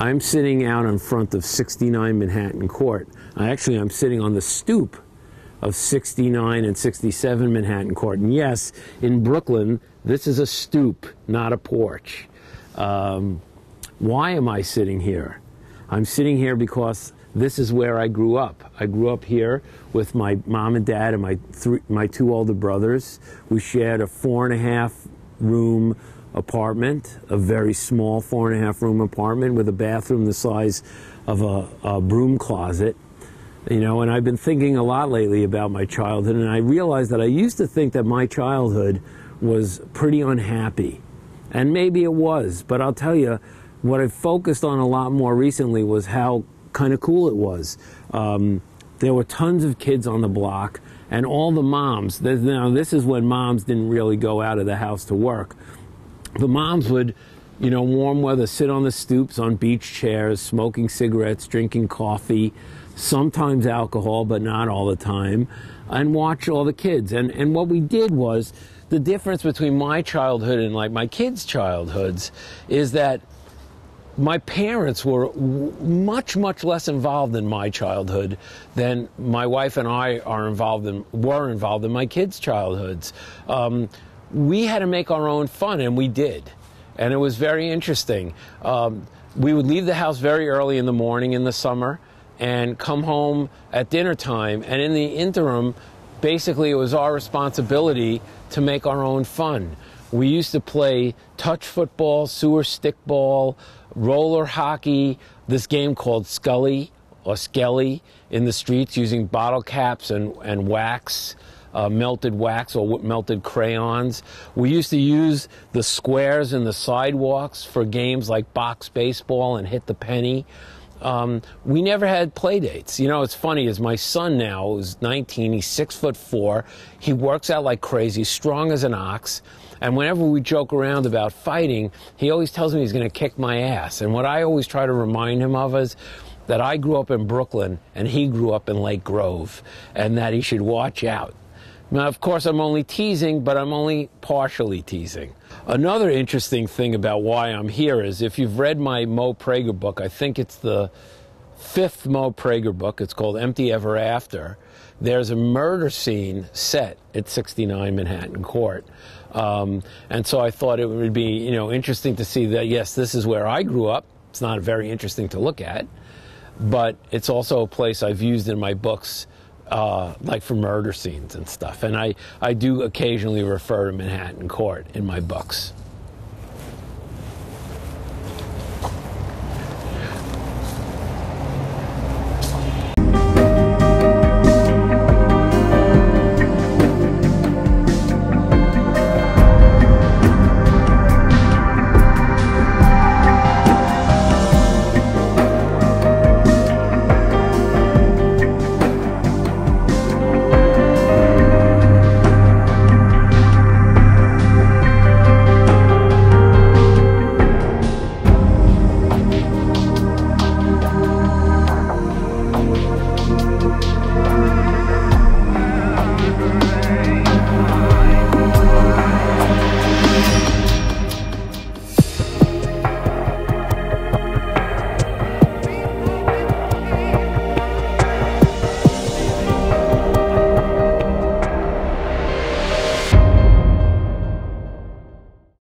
I'm sitting out in front of 69 Manhattan Court. I'm sitting on the stoop of 69 and 67 Manhattan Court. And yes, in Brooklyn, this is a stoop, not a porch. Why am I sitting here? I'm sitting here because this is where I grew up. I grew up here with my mom and dad and my two older brothers. We shared a 4.5 room apartment, a very small 4.5 room apartment with a bathroom the size of a broom closet. You know, and I've been thinking a lot lately about my childhood, and I realized that I used to think that my childhood was pretty unhappy. And maybe it was, but I'll tell you, what I've focused on a lot more recently was how kind of cool it was. There were tons of kids on the block, and all the moms, now this is when moms didn't really go out of the house to work. The moms would, you know, warm weather, sit on the stoops on beach chairs, smoking cigarettes, drinking coffee, sometimes alcohol, but not all the time, and watch all the kids. And what we did was, the difference between my childhood and like my kids' childhoods is that my parents were much less involved in my childhood than my wife and I were involved in my kids' childhoods. We had to make our own fun, and we did. And it was very interesting. We would leave the house very early in the morning in the summer and come home at dinner time. And in the interim, basically it was our responsibility to make our own fun. We used to play touch football, sewer stickball, roller hockey, this game called Scully or Skelly in the streets using bottle caps and wax. Melted wax or melted crayons. We used to use the squares in the sidewalks for games like box baseball and hit the penny. We never had play dates. You know, it's funny, is my son now is 19, he's 6'4", he works out like crazy, strong as an ox, and whenever we joke around about fighting, he always tells me he's going to kick my ass. And what I always try to remind him of is that I grew up in Brooklyn and he grew up in Lake Grove, and that he should watch out. Now, of course, I'm only teasing, but I'm only partially teasing. Another interesting thing about why I'm here is, if you've read my Mo Prager book, I think it's the 5th Mo Prager book, it's called Empty Ever After, there's a murder scene set at 69 Manhattan Court. And so I thought it would be, you know, interesting to see that, yes, this is where I grew up. It's not very interesting to look at, but it's also a place I've used in my books, like for murder scenes and stuff. And I do occasionally refer to Manhattan Court in my books.